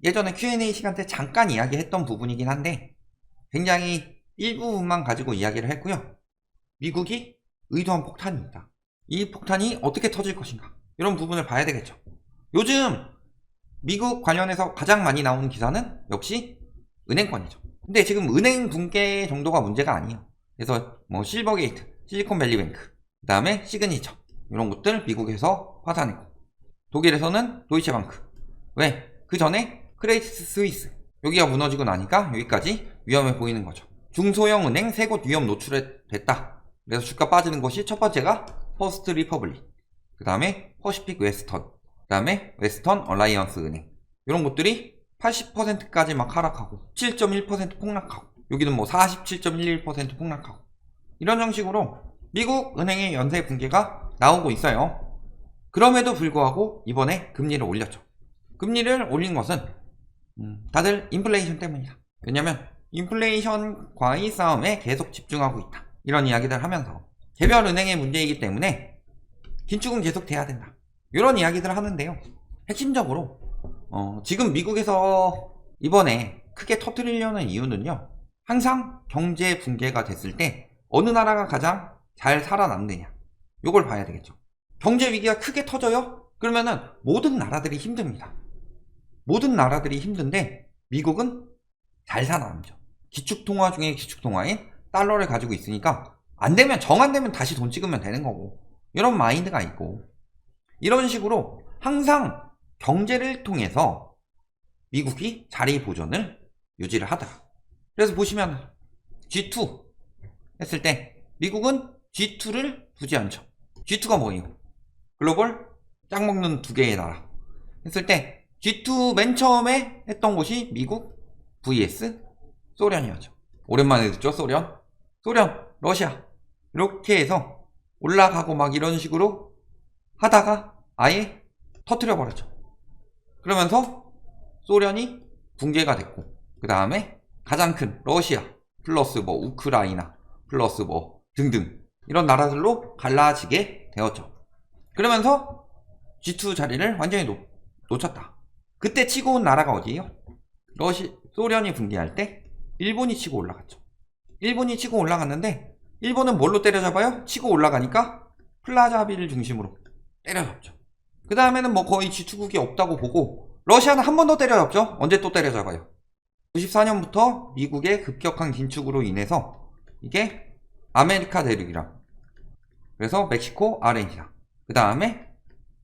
예전에 Q&A 시간 때 잠깐 이야기했던 부분이긴 한데 굉장히 일부분만 가지고 이야기를 했고요. 미국이 의도한 폭탄이 있다. 이 폭탄이 어떻게 터질 것인가, 이런 부분을 봐야 되겠죠. 요즘 미국 관련해서 가장 많이 나오는 기사는 역시 은행권이죠. 근데 지금 은행 붕괴 정도가 문제가 아니에요. 그래서 뭐 실버게이트, 실리콘밸리뱅크, 그 다음에 시그니처, 이런 것들 미국에서 파산했고, 독일에서는 도이체방크, 왜? 그 전에 크레디트 스위스, 여기가 무너지고 나니까 여기까지 위험해 보이는 거죠. 중소형 은행 3곳 위험 노출됐다. 그래서 주가 빠지는 것이 첫 번째가 퍼스트 리퍼블릭, 그 다음에 퍼시픽 웨스턴, 그 다음에 웨스턴 얼라이언스 은행, 이런 곳들이 80%까지 막 하락하고 7.1% 폭락하고, 여기는 뭐 47.11% 폭락하고, 이런 형식으로 미국 은행의 연쇄 붕괴가 나오고 있어요. 그럼에도 불구하고 이번에 금리를 올렸죠. 금리를 올린 것은 다들 인플레이션 때문이다. 왜냐면 인플레이션과의 싸움에 계속 집중하고 있다, 이런 이야기들 하면서 개별 은행의 문제이기 때문에 긴축은 계속 돼야 된다, 이런 이야기들을 하는데요. 핵심적으로 지금 미국에서 이번에 크게 터뜨리려는 이유는요, 항상 경제 붕괴가 됐을 때 어느 나라가 가장 잘 살아남느냐, 이걸 봐야 되겠죠. 경제 위기가 크게 터져요? 그러면은 모든 나라들이 힘듭니다. 모든 나라들이 힘든데 미국은 잘 살아남죠. 기축통화 중에 기축통화인 달러를 가지고 있으니까 안되면, 정 안되면 다시 돈 찍으면 되는 거고, 이런 마인드가 있고, 이런 식으로 항상 경제를 통해서 미국이 자리 보존을 유지를 하더라. 그래서 보시면 G2 했을 때 미국은 G2를 두지 않죠. G2가 뭐예요? 글로벌 짝 먹는 두 개의 나라 했을 때 G2 맨 처음에 했던 곳이 미국 vs 소련이었죠. 오랜만에 듣죠, 소련, 러시아, 이렇게 해서 올라가고 막 이런 식으로 하다가 아예 터뜨려 버렸죠. 그러면서 소련이 붕괴가 됐고, 그 다음에 가장 큰 러시아 플러스 뭐 우크라이나 플러스 뭐 등등 이런 나라들로 갈라지게 되었죠. 그러면서 G2 자리를 완전히 놓쳤다. 그때 치고 온 나라가 어디예요? 소련이 붕괴할 때 일본이 치고 올라갔죠. 일본이 치고 올라갔는데 일본은 뭘로 때려잡아요? 치고 올라가니까 플라자비를 중심으로 때려잡죠. 그 다음에는 뭐 거의 G2국이 없다고 보고, 러시아는 한 번 더 때려잡죠. 언제 또 때려잡아요? 94년부터 미국의 급격한 긴축으로 인해서 이게 아메리카 대륙이랑, 그래서 멕시코, 아르헨티나, 그 다음에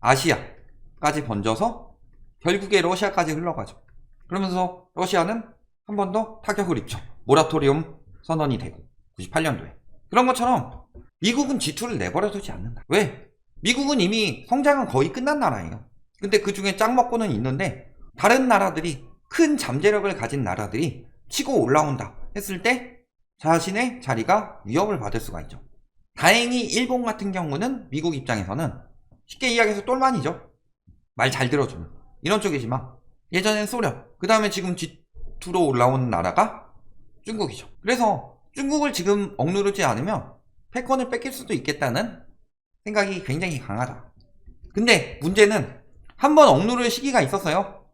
아시아까지 번져서 결국에 러시아까지 흘러가죠. 그러면서 러시아는 한 번 더 타격을 입죠. 모라토리움 선언이 되고 98년도에. 그런 것처럼 미국은 G2를 내버려 두지 않는다. 왜? 미국은 이미 성장은 거의 끝난 나라예요. 근데 그 중에 짱 먹고는 있는데, 다른 나라들이, 큰 잠재력을 가진 나라들이 치고 올라온다 했을 때 자신의 자리가 위협을 받을 수가 있죠. 다행히 일본 같은 경우는 미국 입장에서는 쉽게 이야기해서 똘만이죠. 말 잘 들어주는 이런 쪽이지만, 예전엔 소련, 그 다음에 지금 G2로 올라온 나라가 중국이죠. 그래서 중국을 지금 억누르지 않으면 패권을 뺏길 수도 있겠다는 생각이 굉장히 강하다. 근데 문제는 한번 억누를 시기가 있었어요.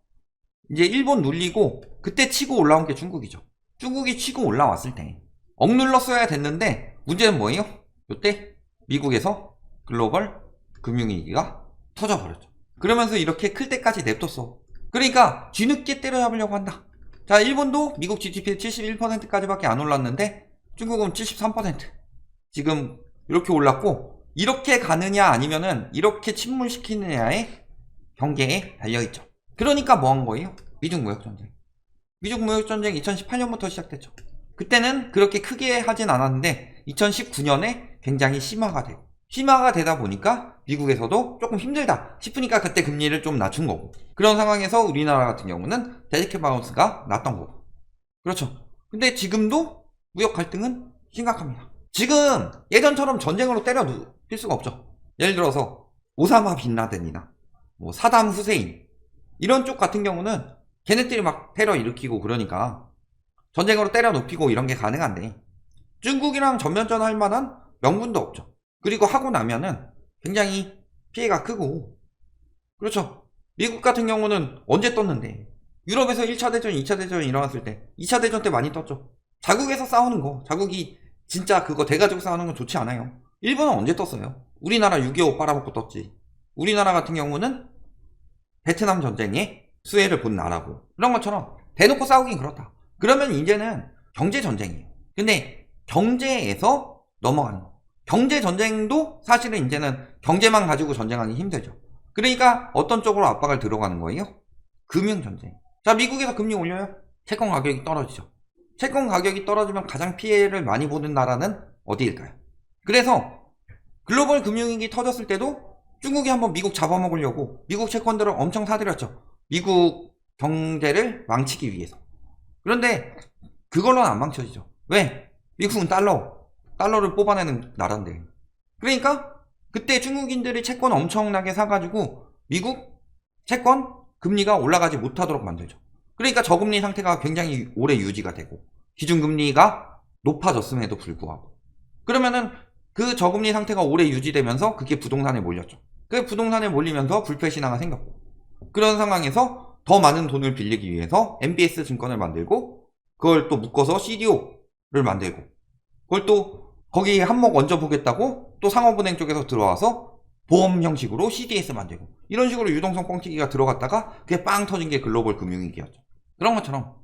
이제 일본 눌리고 그때 치고 올라온 게 중국이죠. 중국이 치고 올라왔을 때 억눌렀어야 됐는데, 문제는 뭐예요? 이때 미국에서 글로벌 금융위기가 터져버렸죠. 그러면서 이렇게 클 때까지 냅뒀어. 그러니까 뒤늦게 때려잡으려고 한다. 자, 일본도 미국 GDP 71%까지밖에 안 올랐는데 중국은 73%. 지금 이렇게 올랐고, 이렇게 가느냐 아니면은 이렇게 침몰시키느냐의 경계에 달려있죠. 그러니까 뭐 한 거예요? 미중 무역전쟁. 미중 무역전쟁 2018년부터 시작됐죠. 그때는 그렇게 크게 하진 않았는데 2019년에 굉장히 심화가 되다 보니까 미국에서도 조금 힘들다 싶으니까 그때 금리를 좀 낮춘 거고, 그런 상황에서 우리나라 같은 경우는 데리케 바운스가 났던 거고. 그렇죠. 근데 지금도 무역 갈등은 심각합니다. 지금 예전처럼 전쟁으로 때려 눕힐 수가 없죠. 예를 들어서 오사마 빈라덴이나 뭐 사담 후세인 이런 쪽 같은 경우는 걔네들이 막 테러 일으키고 그러니까 전쟁으로 때려 눕히고 이런 게 가능한데, 중국이랑 전면전 할 만한 명분도 없죠. 그리고 하고 나면은 굉장히 피해가 크고, 그렇죠. 미국 같은 경우는 언제 떴는데? 유럽에서 1차 대전, 2차 대전이 일어났을 때 2차 대전 때 많이 떴죠. 자국에서 싸우는 거, 자국이 진짜 그거 대가지고 싸우는 건 좋지 않아요. 일본은 언제 떴어요? 우리나라 6.25 빨아먹고 떴지. 우리나라 같은 경우는 베트남 전쟁에 수혜를 본 나라고. 그런 것처럼 대놓고 싸우긴 그렇다. 그러면 이제는 경제 전쟁이에요. 근데 경제에서 넘어가는 거. 경제 전쟁도 사실은 이제는 경제만 가지고 전쟁하기 힘들죠. 그러니까 어떤 쪽으로 압박을 들어가는 거예요? 금융 전쟁. 자, 미국에서 금리 올려요. 채권 가격이 떨어지죠. 채권 가격이 떨어지면 가장 피해를 많이 보는 나라는 어디일까요? 그래서 글로벌 금융위기 터졌을 때도 중국이 한번 미국 잡아먹으려고 미국 채권들을 엄청 사들였죠. 미국 경제를 망치기 위해서. 그런데 그걸로는 안 망쳐지죠. 왜? 미국은 달러를 뽑아내는 나라인데. 그러니까 그때 중국인들이 채권 엄청나게 사가지고 미국 채권 금리가 올라가지 못하도록 만들죠. 그러니까 저금리 상태가 굉장히 오래 유지가 되고 기준금리가 높아졌음에도 불구하고 그러면은 그 저금리 상태가 오래 유지되면서 그게 부동산에 몰렸죠. 그 부동산에 몰리면서 불패 신화가 생겼고 그런 상황에서 더 많은 돈을 빌리기 위해서 MBS 증권을 만들고 그걸 또 묶어서 CDO를 만들고 그걸 또 거기 한몫 얹어 보겠다고 또 상업은행 쪽에서 들어와서 보험 형식으로 CDS 만들고 이런 식으로 유동성 뻥튀기가 들어갔다가 그게 빵 터진 게 글로벌 금융위기였죠. 그런 것처럼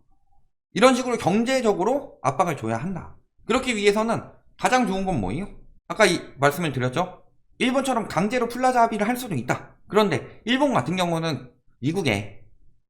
이런 식으로 경제적으로 압박을 줘야 한다. 그렇기 위해서는 가장 좋은 건 뭐예요? 아까 말씀을 드렸죠. 일본처럼 강제로 플라자 합의를 할 수도 있다. 그런데 일본 같은 경우는 미국에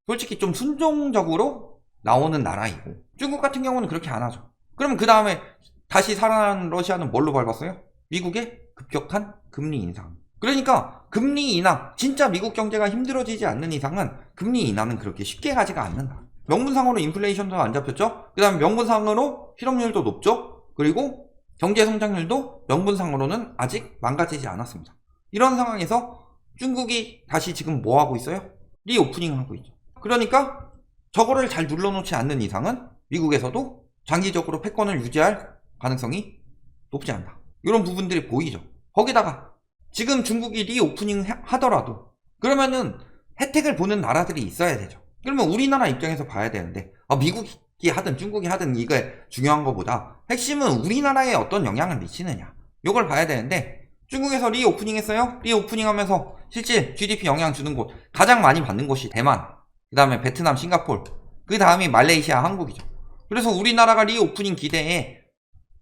솔직히 좀 순종적으로 나오는 나라이고 중국 같은 경우는 그렇게 안 하죠. 그러면 그 다음에 다시 살아난 러시아는 뭘로 밟았어요? 미국의 급격한 금리 인상. 그러니까 금리 인하, 진짜 미국 경제가 힘들어지지 않는 이상은 금리 인하는 그렇게 쉽게 가지가 않는다. 명분상으로 인플레이션도 안 잡혔죠? 그 다음에 명분상으로 실업률도 높죠? 그리고 경제 성장률도 명분상으로는 아직 망가지지 않았습니다. 이런 상황에서 중국이 다시 지금 뭐 하고 있어요? 리오프닝 하고 있죠. 그러니까 저거를 잘 눌러놓지 않는 이상은 미국에서도 장기적으로 패권을 유지할 가능성이 높지 않다. 이런 부분들이 보이죠. 거기다가 지금 중국이 리오프닝 하더라도 그러면은 혜택을 보는 나라들이 있어야 되죠. 그러면 우리나라 입장에서 봐야 되는데 미국이 하든 중국이 하든 이게 중요한 것보다 핵심은 우리나라에 어떤 영향을 미치느냐 이걸 봐야 되는데 중국에서 리오프닝 했어요. 리오프닝 하면서 실질 GDP 영향 주는 곳 가장 많이 받는 곳이 대만, 그 다음에 베트남, 싱가포르, 그 다음이 말레이시아, 한국이죠. 그래서 우리나라가 리오프닝 기대에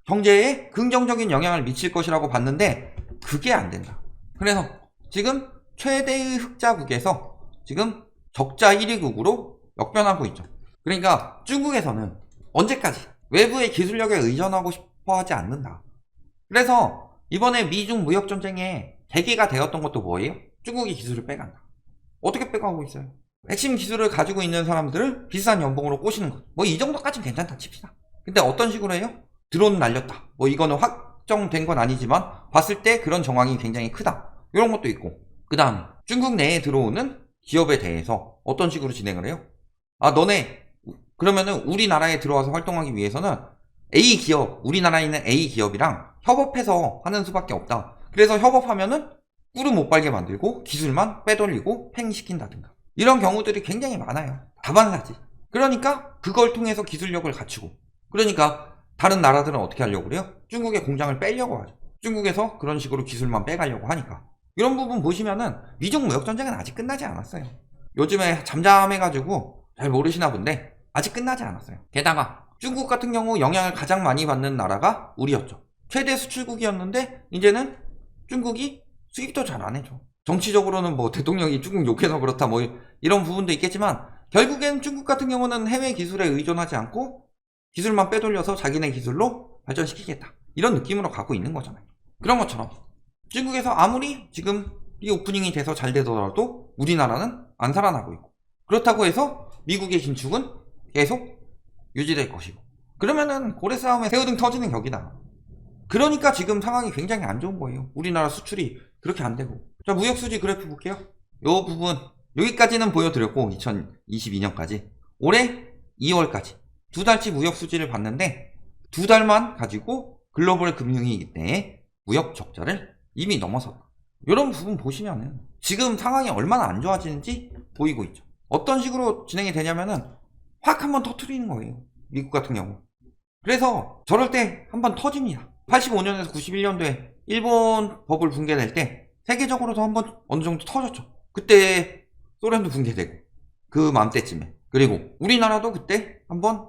경제에 긍정적인 영향을 미칠 것이라고 봤는데 그게 안 된다. 그래서 지금 최대의 흑자국에서 지금 적자 1위국으로 역변하고 있죠. 그러니까 중국에서는 언제까지 외부의 기술력에 의존하고 싶어 하지 않는다. 그래서 이번에 미중 무역전쟁에 계기가 되었던 것도 뭐예요? 중국이 기술을 빼간다. 어떻게 빼가고 있어요? 핵심 기술을 가지고 있는 사람들을 비싼 연봉으로 꼬시는 것. 뭐 이 정도까지는 괜찮다 칩시다. 근데 어떤 식으로 해요? 드론 날렸다. 뭐 이거는 확정된 건 아니지만 봤을 때 그런 정황이 굉장히 크다. 이런 것도 있고. 그 다음 중국 내에 들어오는 기업에 대해서 어떤 식으로 진행을 해요? 너네 그러면은 우리나라에 들어와서 활동하기 위해서는 A 기업, 우리나라에 있는 A 기업이랑 협업해서 하는 수밖에 없다. 그래서 협업하면은 꿀을 못 빨게 만들고 기술만 빼돌리고 팽시킨다든가 이런 경우들이 굉장히 많아요. 다반사지. 그러니까 그걸 통해서 기술력을 갖추고 그러니까 다른 나라들은 어떻게 하려고 그래요? 중국의 공장을 빼려고 하죠. 중국에서 그런 식으로 기술만 빼가려고 하니까 이런 부분 보시면은 미중 무역전쟁은 아직 끝나지 않았어요. 요즘에 잠잠해가지고 잘 모르시나 본데 아직 끝나지 않았어요. 게다가 중국 같은 경우 영향을 가장 많이 받는 나라가 우리였죠. 최대 수출국이었는데 이제는 중국이 수입도 잘 안 해줘. 정치적으로는 뭐 대통령이 중국 욕해서 그렇다 뭐 이런 부분도 있겠지만 결국엔 중국 같은 경우는 해외 기술에 의존하지 않고 기술만 빼돌려서 자기네 기술로 발전시키겠다. 이런 느낌으로 가고 있는 거잖아요. 그런 것처럼 중국에서 아무리 지금 이 오프닝이 돼서 잘 되더라도 우리나라는 안 살아나고 있고 그렇다고 해서 미국의 긴축은 계속 유지될 것이고 그러면은 고래 싸움에 새우등 터지는 격이다. 그러니까 지금 상황이 굉장히 안 좋은 거예요. 우리나라 수출이 그렇게 안 되고. 자, 무역수지 그래프 볼게요. 요 부분 여기까지는 보여드렸고 2022년까지 올해 2월까지 두 달치 무역수지를 봤는데 두 달만 가지고 글로벌 금융위기 때의 무역 적자를 이미 넘어섰다. 이런 부분 보시면은 지금 상황이 얼마나 안 좋아지는지 보이고 있죠. 어떤 식으로 진행이 되냐면은 확 한번 터트리는 거예요. 미국 같은 경우. 그래서 저럴 때 한번 터집니다. 85년에서 91년도에 일본 버블 붕괴될 때 세계적으로도 한번 어느 정도 터졌죠. 그때 소련도 붕괴되고 그 맘때쯤에. 그리고 우리나라도 그때 한번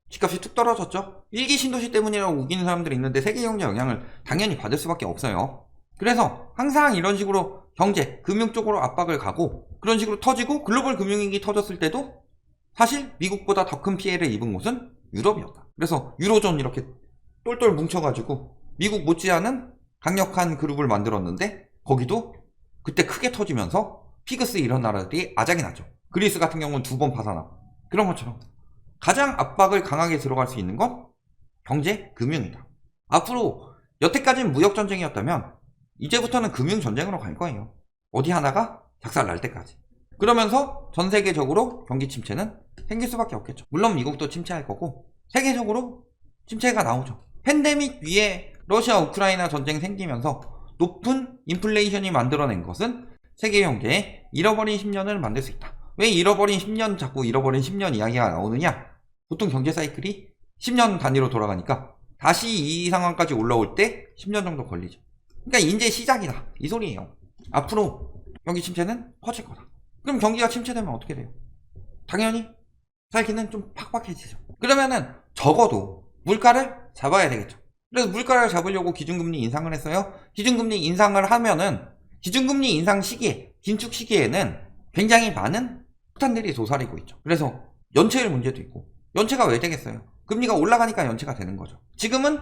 집값이 툭 떨어졌죠. 일기 신도시 때문이라고 우기는 사람들이 있는데 세계 경제 영향을 당연히 받을 수밖에 없어요. 그래서 항상 이런 식으로 경제, 금융 쪽으로 압박을 가고 그런 식으로 터지고 글로벌 금융위기 터졌을 때도 사실 미국보다 더 큰 피해를 입은 곳은 유럽이었다. 그래서 유로존 이렇게 똘똘 뭉쳐가지고 미국 못지않은 강력한 그룹을 만들었는데 거기도 그때 크게 터지면서 피그스 이런 나라들이 아작이 나죠. 그리스 같은 경우는 2번 파산하고 그런 것처럼 가장 압박을 강하게 들어갈 수 있는 건 경제, 금융이다. 앞으로 여태까지는 무역전쟁이었다면 이제부터는 금융전쟁으로 갈 거예요. 어디 하나가 작살 날 때까지. 그러면서 전 세계적으로 경기 침체는 생길 수밖에 없겠죠. 물론 미국도 침체할 거고 세계적으로 침체가 나오죠. 팬데믹 위에 러시아 우크라이나 전쟁 생기면서 높은 인플레이션이 만들어낸 것은 세계 경제에 잃어버린 10년을 만들 수 있다. 왜 잃어버린 10년 자꾸 잃어버린 10년 이야기가 나오느냐? 보통 경제 사이클이 10년 단위로 돌아가니까 다시 이 상황까지 올라올 때 10년 정도 걸리죠. 그러니까 이제 시작이다 이 소리예요. 앞으로 경기 침체는 커질 거다. 그럼 경기가 침체되면 어떻게 돼요? 당연히 살기는 좀 팍팍해지죠. 그러면은 적어도 물가를 잡아야 되겠죠. 그래서 물가를 잡으려고 기준금리 인상을 했어요. 기준금리 인상을 하면은 기준금리 인상 시기에 긴축 시기에는 굉장히 많은 폭탄들이 도사리고 있죠. 그래서 연체율 문제도 있고 연체가 왜 되겠어요? 금리가 올라가니까 연체가 되는 거죠. 지금은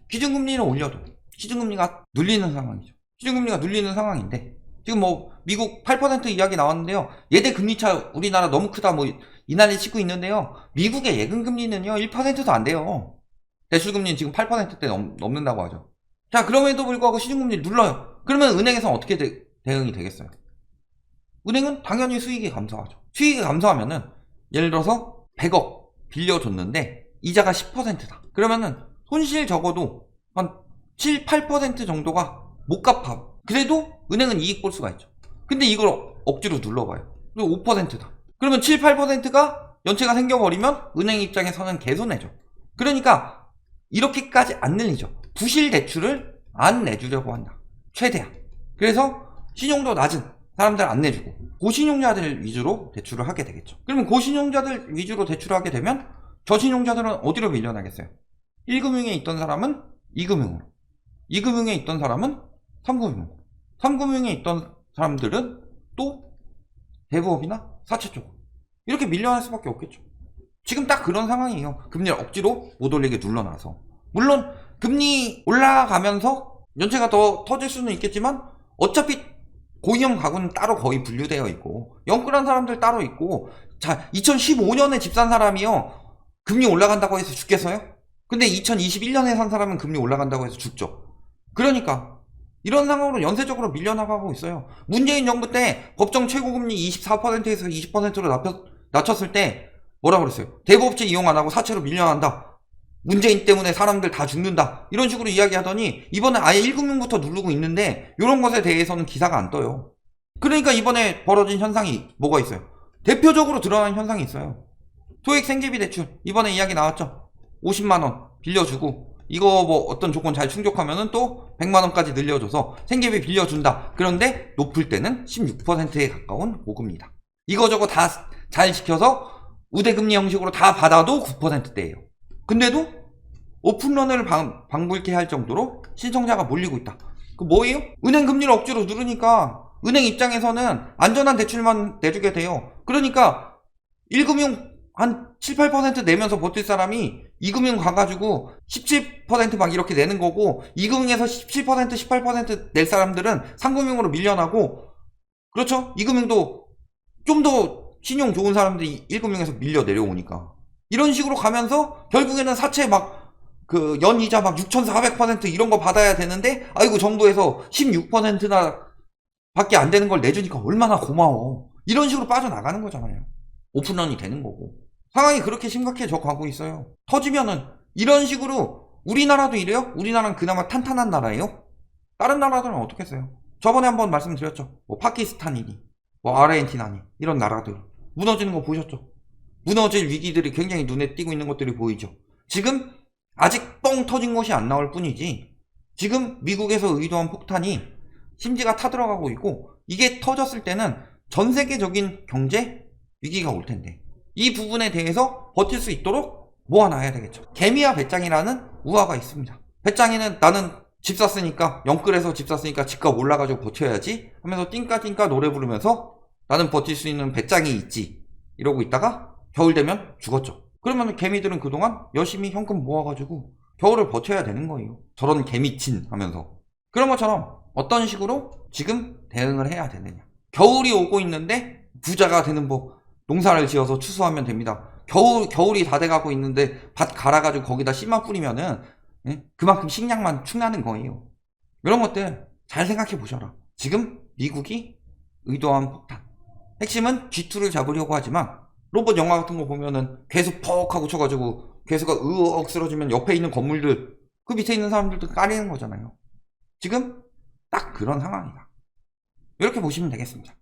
기준금리를 올려도 기준금리가 눌리는 상황이죠. 기준금리가 눌리는 상황인데 지금 뭐 미국 8% 이야기 나왔는데요. 예대 금리차 우리나라 너무 크다 뭐 이난리 치고 있는데요. 미국의 예금금리는요 1%도 안 돼요. 대출금리는 지금 8%대 넘는다고 하죠. 자, 그럼에도 불구하고 시중금리를 눌러요. 그러면 은행에서는 어떻게 대응이 되겠어요? 은행은 당연히 수익이 감소하죠. 수익이 감소하면은 예를 들어서 100억 빌려줬는데 이자가 10%다. 그러면은 손실 적어도 한 7, 8% 정도가 못 갚아. 그래도 은행은 이익 볼 수가 있죠. 근데 이걸 억지로 눌러봐요. 5%다. 그러면 7, 8%가 연체가 생겨버리면 은행 입장에서는 개손해죠. 그러니까 이렇게까지 안 늘리죠. 부실 대출을 안 내주려고 한다. 최대한. 그래서 신용도 낮은 사람들 안 내주고 고신용자들 위주로 대출을 하게 되겠죠. 그러면 고신용자들 위주로 대출을 하게 되면 저신용자들은 어디로 밀려나겠어요? 1금융에 있던 사람은 2금융으로, 2금융에 있던 사람은 3금융으로, 3금융에 있던 사람들은 또 대부업이나 사채 쪽으로 이렇게 밀려날 수밖에 없겠죠. 지금 딱 그런 상황이에요. 금리를 억지로 못 올리게 눌러놔서. 물론 금리 올라가면서 연체가 더 터질 수는 있겠지만 어차피 고위험 가구는 따로 거의 분류되어 있고 영끌한 사람들 따로 있고 자 2015년에 집 산 사람이요 금리 올라간다고 해서 죽겠어요? 근데 2021년에 산 사람은 금리 올라간다고 해서 죽죠. 그러니까 이런 상황으로 연쇄적으로 밀려나가고 있어요. 문재인 정부 때 법정 최고금리 24%에서 20%로 낮췄을 때 뭐라 그랬어요? 대부업체 이용 안 하고 사채로 밀려난다. 문재인 때문에 사람들 다 죽는다. 이런 식으로 이야기하더니 이번에 아예 1금융부터 누르고 있는데 이런 것에 대해서는 기사가 안 떠요. 그러니까 이번에 벌어진 현상이 뭐가 있어요? 대표적으로 드러난 현상이 있어요. 토익 생계비 대출 이번에 이야기 나왔죠. 50만원 빌려주고 이거 뭐 어떤 조건 잘 충족하면은 또 100만원까지 늘려줘서 생계비 빌려준다. 그런데 높을 때는 16%에 가까운 고금리다. 이거저거 다 잘 지켜서 우대금리 형식으로 다 받아도 9%대예요. 근데도 오픈런을 방불케 할 정도로 신청자가 몰리고 있다. 그 뭐예요? 은행 금리를 억지로 누르니까 은행 입장에서는 안전한 대출만 내주게 돼요. 그러니까 1금융 한 7, 8% 내면서 버틸 사람이 2금융 가가지고 17% 막 이렇게 내는 거고 2금융에서 17%, 18% 낼 사람들은 3금융으로 밀려나고 그렇죠? 2금융도 좀 더 신용 좋은 사람들이 1금융에서 밀려 내려오니까 이런 식으로 가면서 결국에는 사채 막 그 연이자 막 6,400% 이런 거 받아야 되는데 아이고 정부에서 16%나 밖에 안 되는 걸 내주니까 얼마나 고마워. 이런 식으로 빠져나가는 거잖아요. 오픈런이 되는 거고. 상황이 그렇게 심각해져 가고 있어요. 터지면은 이런 식으로 우리나라도 이래요? 우리나라는 그나마 탄탄한 나라예요? 다른 나라들은 어떻겠어요? 저번에 한번 말씀드렸죠. 뭐 파키스탄이니 뭐 아르헨티나니 이런 나라들 무너지는 거 보셨죠? 무너질 위기들이 굉장히 눈에 띄고 있는 것들이 보이죠. 지금 아직 뻥 터진 것이 안 나올 뿐이지 지금 미국에서 의도한 폭탄이 심지가 타들어가고 있고 이게 터졌을 때는 전 세계적인 경제 위기가 올 텐데 이 부분에 대해서 버틸 수 있도록 모아놔야 되겠죠. 개미와 배짱이라는 우화가 있습니다. 배짱이는 나는 집 샀으니까 영끌에서 집 샀으니까 집값 올라가지고 버텨야지 하면서 띵까띵까 노래 부르면서 나는 버틸 수 있는 배짱이 있지 이러고 있다가 겨울 되면 죽었죠. 그러면 개미들은 그동안 열심히 현금 모아가지고 겨울을 버텨야 되는 거예요. 저런 개미친 하면서. 그런 것처럼 어떤 식으로 지금 대응을 해야 되느냐. 겨울이 오고 있는데 부자가 되는 법. 농사를 지어서 추수하면 됩니다. 겨울이 다 돼가고 있는데 밭 갈아가지고 거기다 씨만 뿌리면은 그만큼 식량만 축나는 거예요. 이런 것들 잘 생각해 보셔라. 지금 미국이 의도한 폭탄. 핵심은 G2를 잡으려고 하지만 로봇 영화 같은 거 보면은 괴수 퍽 하고 쳐가지고 괴수가 으억 쓰러지면 옆에 있는 건물들 그 밑에 있는 사람들도 까리는 거잖아요. 지금 딱 그런 상황이다. 이렇게 보시면 되겠습니다.